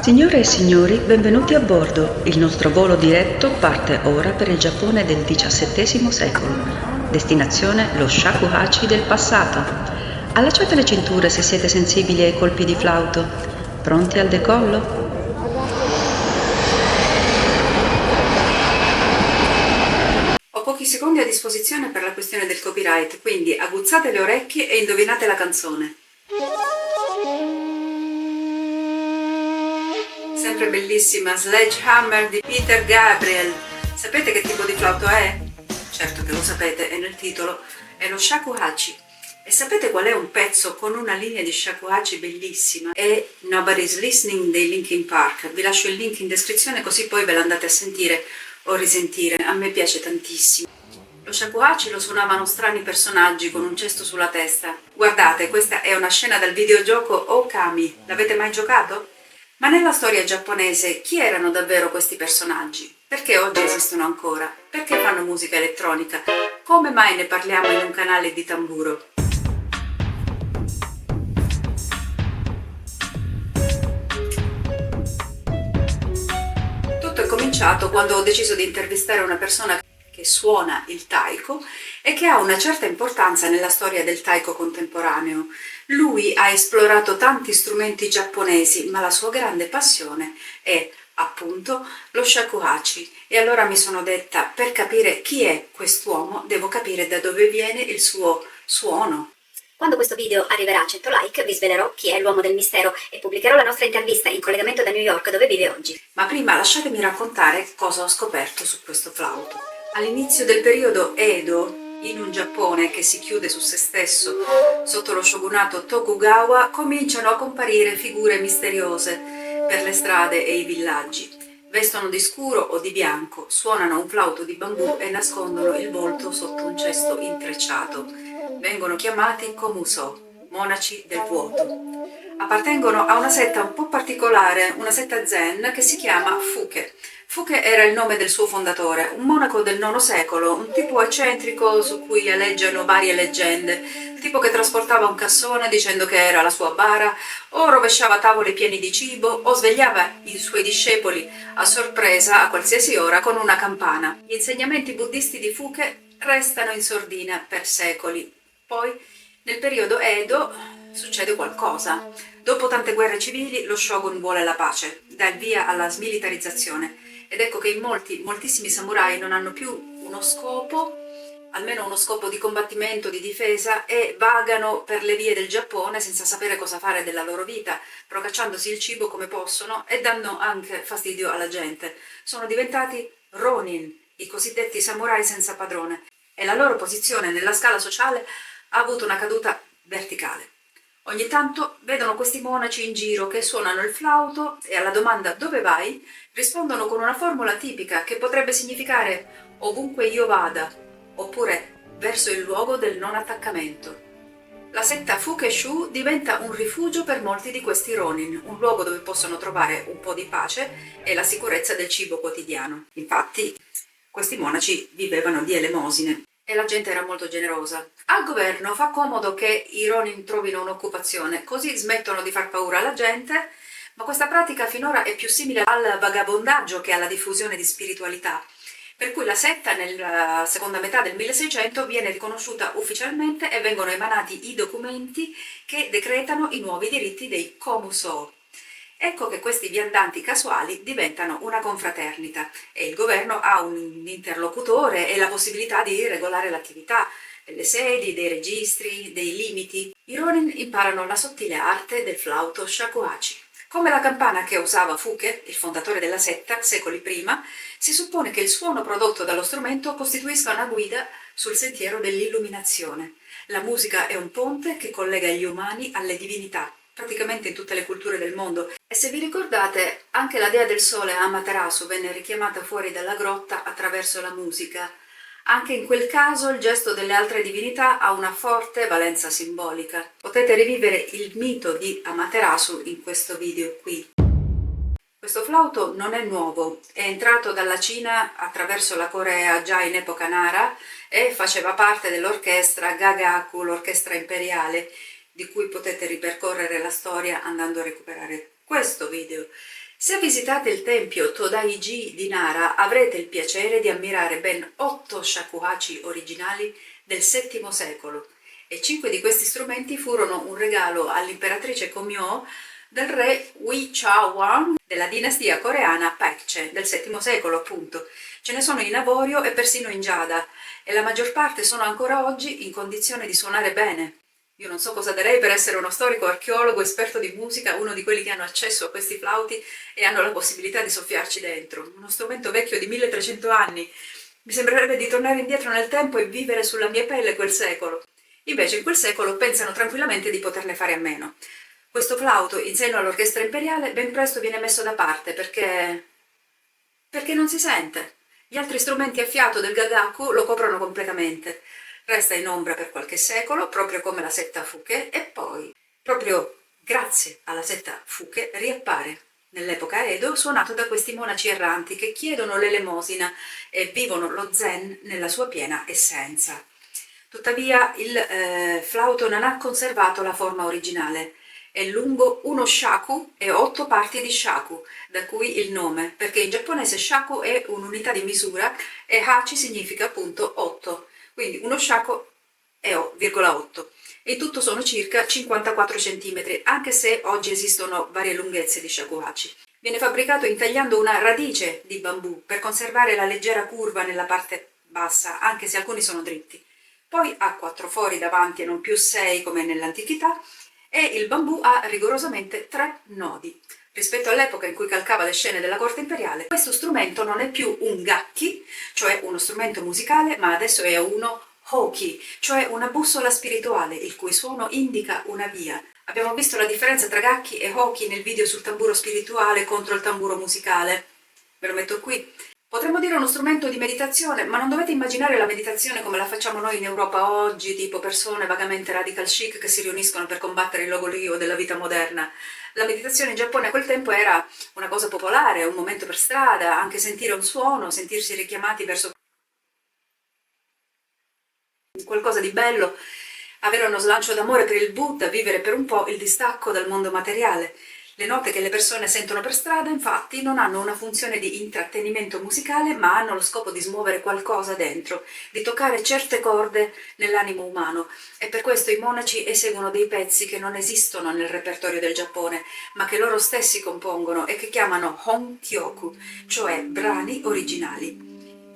Signore e signori, benvenuti a bordo. Il nostro volo diretto parte ora per il Giappone del XVII secolo. Destinazione lo shakuhachi del passato. Allacciate le cinture se siete sensibili ai colpi di flauto. Pronti al decollo? Ho pochi secondi a disposizione per la questione del copyright, quindi aguzzate le orecchie e indovinate la canzone. Sempre bellissima, Sledgehammer di Peter Gabriel. Sapete che tipo di flauto è? Certo che lo sapete, è nel titolo, è lo shakuhachi. E sapete qual è un pezzo con una linea di shakuhachi bellissima? È Nobody's Listening dei Linkin Park. Vi lascio il link in descrizione così poi ve l'andate a sentire o risentire. A me piace tantissimo. Lo shakuhachi lo suonavano strani personaggi con un cesto sulla testa. Guardate, questa è una scena dal videogioco Okami. L'avete mai giocato? Ma nella storia giapponese chi erano davvero questi personaggi? Perché oggi esistono ancora? Perché fanno musica elettronica? Come mai ne parliamo in un canale di tamburo? Tutto è cominciato quando ho deciso di intervistare una persona che suona il taiko e che ha una certa importanza nella storia del taiko contemporaneo. Lui ha esplorato tanti strumenti giapponesi, ma la sua grande passione è appunto lo shakuhachi. E allora mi sono detta, per capire chi è quest'uomo, devo capire da dove viene il suo suono. Quando questo video arriverà a 100 like vi svelerò chi è l'uomo del mistero e pubblicherò la nostra intervista in collegamento da New York dove vive oggi. Ma prima lasciatemi raccontare cosa ho scoperto su questo flauto. All'inizio del periodo Edo, in un Giappone che si chiude su se stesso sotto lo shogunato Tokugawa, cominciano a comparire figure misteriose per le strade e i villaggi. Vestono di scuro o di bianco, suonano un flauto di bambù e nascondono il volto sotto un cesto intrecciato. Vengono chiamati Komuso, monaci del vuoto. Appartengono a una setta un po' particolare, una setta zen che si chiama Fuke. Fuke era il nome del suo fondatore, un monaco del IX secolo, un tipo eccentrico su cui aleggiano varie leggende, il tipo che trasportava un cassone dicendo che era la sua bara, o rovesciava tavole pieni di cibo, o svegliava i suoi discepoli a sorpresa a qualsiasi ora con una campana. Gli insegnamenti buddisti di Fuke restano in sordina per secoli. Poi, nel periodo Edo, succede qualcosa. Dopo tante guerre civili, lo shogun vuole la pace, dà il via alla smilitarizzazione. Ed ecco che moltissimi samurai non hanno più uno scopo, almeno uno scopo di combattimento, di difesa, e vagano per le vie del Giappone senza sapere cosa fare della loro vita, procacciandosi il cibo come possono e dando anche fastidio alla gente. Sono diventati ronin, i cosiddetti samurai senza padrone, e la loro posizione nella scala sociale ha avuto una caduta verticale. Ogni tanto vedono questi monaci in giro che suonano il flauto e alla domanda "dove vai?" rispondono con una formula tipica che potrebbe significare "ovunque io vada" oppure "verso il luogo del non attaccamento". La setta Fuke-shu diventa un rifugio per molti di questi ronin, un luogo dove possono trovare un po' di pace e la sicurezza del cibo quotidiano. Infatti, questi monaci vivevano di elemosine e la gente era molto generosa. Al governo fa comodo che i ronin trovino un'occupazione, così smettono di far paura alla gente, ma questa pratica finora è più simile al vagabondaggio che alla diffusione di spiritualità. Per cui la setta nella seconda metà del 1600 viene riconosciuta ufficialmente e vengono emanati i documenti che decretano i nuovi diritti dei Komuso. Ecco che questi viandanti casuali diventano una confraternita e il governo ha un interlocutore e la possibilità di regolare l'attività, delle sedi, dei registri, dei limiti. I ronin imparano la sottile arte del flauto shakuhachi. Come la campana che usava Fuke, il fondatore della setta, secoli prima, si suppone che il suono prodotto dallo strumento costituisca una guida sul sentiero dell'illuminazione. La musica è un ponte che collega gli umani alle divinità, praticamente in tutte le culture del mondo. E se vi ricordate, anche la dea del sole Amaterasu venne richiamata fuori dalla grotta attraverso la musica. Anche in quel caso il gesto delle altre divinità ha una forte valenza simbolica. Potete rivivere il mito di Amaterasu in questo video qui. Questo flauto non è nuovo, è entrato dalla Cina attraverso la Corea già in epoca Nara e faceva parte dell'orchestra Gagaku, l'orchestra imperiale, di cui potete ripercorrere la storia andando a recuperare questo video. Se visitate il tempio Todaiji di Nara avrete il piacere di ammirare ben 8 shakuhachi originali del VII secolo e 5 di questi strumenti furono un regalo all'imperatrice Komyo del re Wi Chao della dinastia coreana Paekche del VII secolo appunto. Ce ne sono in avorio e persino in giada e la maggior parte sono ancora oggi in condizione di suonare bene. Io non so cosa darei per essere uno storico, archeologo, esperto di musica, uno di quelli che hanno accesso a questi flauti e hanno la possibilità di soffiarci dentro. Uno strumento vecchio di 1300 anni. Mi sembrerebbe di tornare indietro nel tempo e vivere sulla mia pelle quel secolo. Invece in quel secolo pensano tranquillamente di poterne fare a meno. Questo flauto in seno all'orchestra imperiale ben presto viene messo da parte perché non si sente. Gli altri strumenti a fiato del gagaku lo coprono completamente. Resta in ombra per qualche secolo, proprio come la setta Fuke, e poi, proprio grazie alla setta Fuke, riappare nell'epoca Edo, suonato da questi monaci erranti che chiedono l'elemosina e vivono lo zen nella sua piena essenza. Tuttavia il flauto non ha conservato la forma originale. È lungo 1 shaku e 8 parti di shaku, da cui il nome, perché in giapponese shaku è un'unità di misura e hachi significa appunto 8. Quindi uno shaku è 0,8 e in tutto sono circa 54 cm, anche se oggi esistono varie lunghezze di shakuhachi. Viene fabbricato intagliando una radice di bambù per conservare la leggera curva nella parte bassa, anche se alcuni sono dritti. Poi ha 4 fori davanti e non più 6 come nell'antichità e il bambù ha rigorosamente 3 nodi. Rispetto all'epoca in cui calcava le scene della corte imperiale, questo strumento non è più un gakki, cioè uno strumento musicale, ma adesso è uno hoki, cioè una bussola spirituale, il cui suono indica una via. Abbiamo visto la differenza tra gakki e hoki nel video sul tamburo spirituale contro il tamburo musicale. Ve lo metto qui. Potremmo dire uno strumento di meditazione, ma non dovete immaginare la meditazione come la facciamo noi in Europa oggi, tipo persone vagamente radical chic che si riuniscono per combattere il logorio della vita moderna. La meditazione in Giappone a quel tempo era una cosa popolare, un momento per strada, anche sentire un suono, sentirsi richiamati verso qualcosa di bello, avere uno slancio d'amore per il Buddha, vivere per un po' il distacco dal mondo materiale. Le note che le persone sentono per strada, infatti, non hanno una funzione di intrattenimento musicale, ma hanno lo scopo di smuovere qualcosa dentro, di toccare certe corde nell'animo umano. E per questo i monaci eseguono dei pezzi che non esistono nel repertorio del Giappone, ma che loro stessi compongono e che chiamano Honkyoku, cioè brani originali.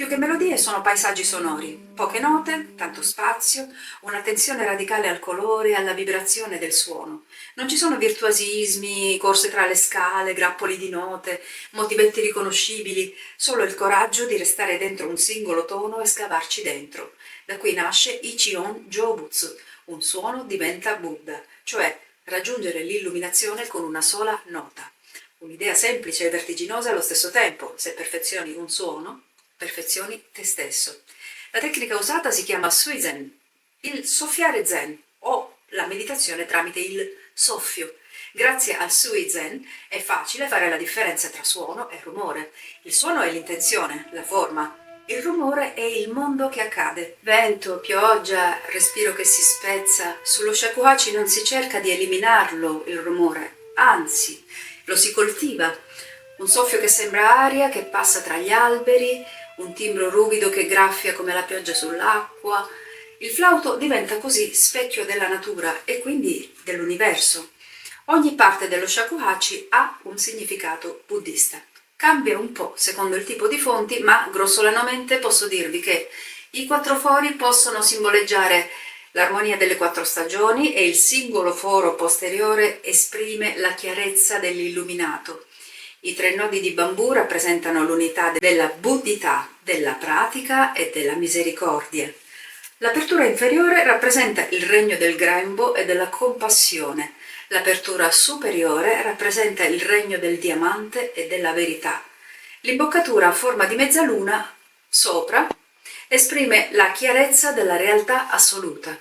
Più che melodie sono paesaggi sonori, poche note, tanto spazio, un'attenzione radicale al colore e alla vibrazione del suono. Non ci sono virtuosismi, corse tra le scale, grappoli di note, motivetti riconoscibili, solo il coraggio di restare dentro un singolo tono e scavarci dentro. Da qui nasce Ichion Jōbutsu, un suono diventa Buddha, cioè raggiungere l'illuminazione con una sola nota. Un'idea semplice e vertiginosa allo stesso tempo, se perfezioni un suono, perfezioni te stesso. La tecnica usata si chiama Suizen, il soffiare zen o la meditazione tramite il soffio. Grazie al Suizen è facile fare la differenza tra suono e rumore. Il suono è l'intenzione, la forma. Il rumore è il mondo che accade. Vento, pioggia, respiro che si spezza. Sullo shakuhachi non si cerca di eliminarlo il rumore, anzi, lo si coltiva. Un soffio che sembra aria, che passa tra gli alberi, un timbro ruvido che graffia come la pioggia sull'acqua. Il flauto diventa così specchio della natura e quindi dell'universo. Ogni parte dello shakuhachi ha un significato buddista. Cambia un po' secondo il tipo di fonti, ma grossolanamente posso dirvi che i 4 fori possono simboleggiare l'armonia delle 4 stagioni e il singolo foro posteriore esprime la chiarezza dell'illuminato. I 3 nodi di bambù rappresentano l'unità della buddhità, della pratica e della misericordia. L'apertura inferiore rappresenta il regno del grembo e della compassione. L'apertura superiore rappresenta il regno del diamante e della verità. L'imboccatura a forma di mezzaluna, sopra, esprime la chiarezza della realtà assoluta.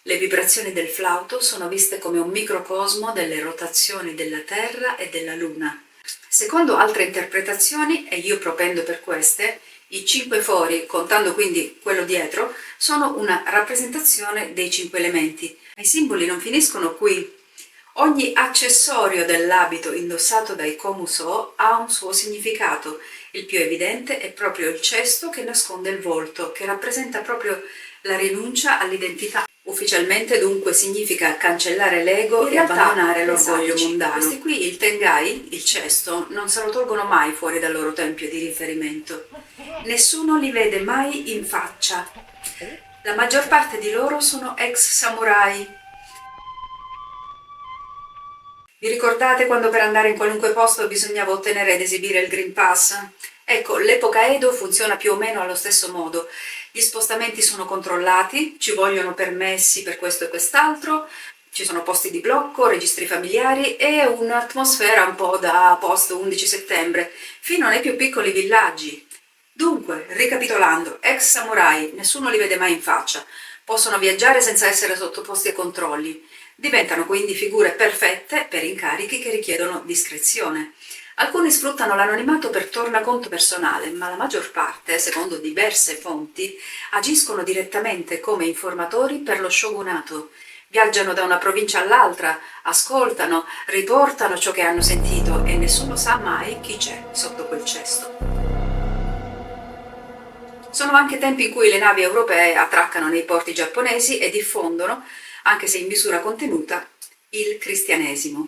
Le vibrazioni del flauto sono viste come un microcosmo delle rotazioni della Terra e della Luna. Secondo altre interpretazioni, e io propendo per queste, i 5 fori, contando quindi quello dietro, sono una rappresentazione dei 5 elementi. I simboli non finiscono qui. Ogni accessorio dell'abito indossato dai Komuso ha un suo significato. Il più evidente è proprio il cesto che nasconde il volto, che rappresenta proprio la rinuncia all'identità. Ufficialmente dunque significa cancellare l'ego e abbandonare l'orgoglio mondano. Questi qui, il Tengai, il cesto, non se lo tolgono mai fuori dal loro tempio di riferimento. Nessuno li vede mai in faccia. La maggior parte di loro sono ex samurai. Vi ricordate quando per andare in qualunque posto bisognava ottenere ed esibire il Green Pass? Ecco, l'epoca Edo funziona più o meno allo stesso modo. Gli spostamenti sono controllati, ci vogliono permessi per questo e quest'altro, ci sono posti di blocco, registri familiari e un'atmosfera un po' da post 11 settembre, fino nei più piccoli villaggi. Dunque, ricapitolando, ex samurai, nessuno li vede mai in faccia, possono viaggiare senza essere sottoposti a controlli. Diventano quindi figure perfette per incarichi che richiedono discrezione. Alcuni sfruttano l'anonimato per tornaconto personale, ma la maggior parte, secondo diverse fonti, agiscono direttamente come informatori per lo shogunato. Viaggiano da una provincia all'altra, ascoltano, riportano ciò che hanno sentito e nessuno sa mai chi c'è sotto quel cesto. Sono anche tempi in cui le navi europee attraccano nei porti giapponesi e diffondono, anche se in misura contenuta, il cristianesimo.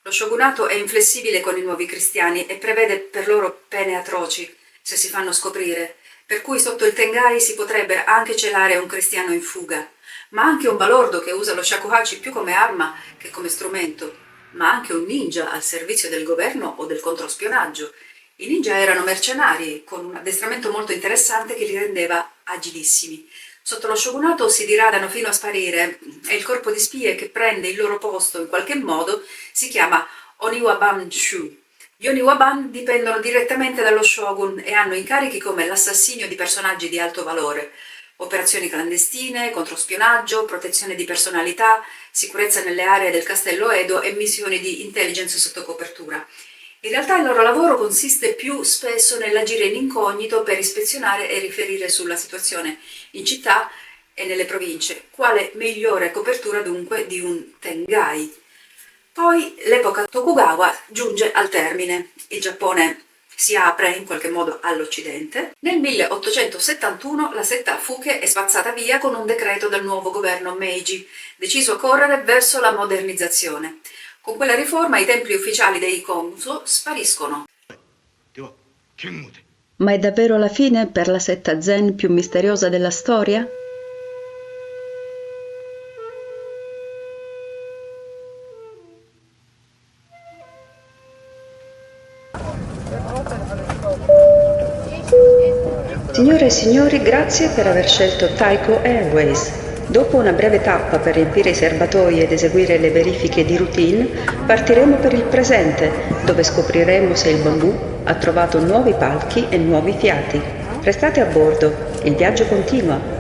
Lo shogunato è inflessibile con i nuovi cristiani e prevede per loro pene atroci se si fanno scoprire, per cui sotto il Tengai si potrebbe anche celare un cristiano in fuga, ma anche un balordo che usa lo shakuhachi più come arma che come strumento, ma anche un ninja al servizio del governo o del controspionaggio. I ninja erano mercenari con un addestramento molto interessante che li rendeva agilissimi. Sotto lo shogunato si diradano fino a sparire e il corpo di spie che prende il loro posto in qualche modo si chiama Oniwaban Shu. Gli Oniwaban dipendono direttamente dallo shogun e hanno incarichi come l'assassinio di personaggi di alto valore, operazioni clandestine, controspionaggio, protezione di personalità, sicurezza nelle aree del castello Edo e missioni di intelligence sotto copertura. In realtà il loro lavoro consiste più spesso nell'agire in incognito per ispezionare e riferire sulla situazione in città e nelle province, quale migliore copertura dunque di un Tengai. Poi l'epoca Tokugawa giunge al termine, il Giappone si apre in qualche modo all'Occidente. Nel 1871 la setta Fuke è spazzata via con un decreto del nuovo governo Meiji, deciso a correre verso la modernizzazione. Con quella riforma i templi ufficiali dei Komuso spariscono. Ma è davvero la fine per la setta Zen più misteriosa della storia? Signore e signori, grazie per aver scelto Taiko Airways. Dopo una breve tappa per riempire i serbatoi ed eseguire le verifiche di routine, partiremo per il presente, dove scopriremo se il bambù ha trovato nuovi palchi e nuovi fiati. Restate a bordo, il viaggio continua.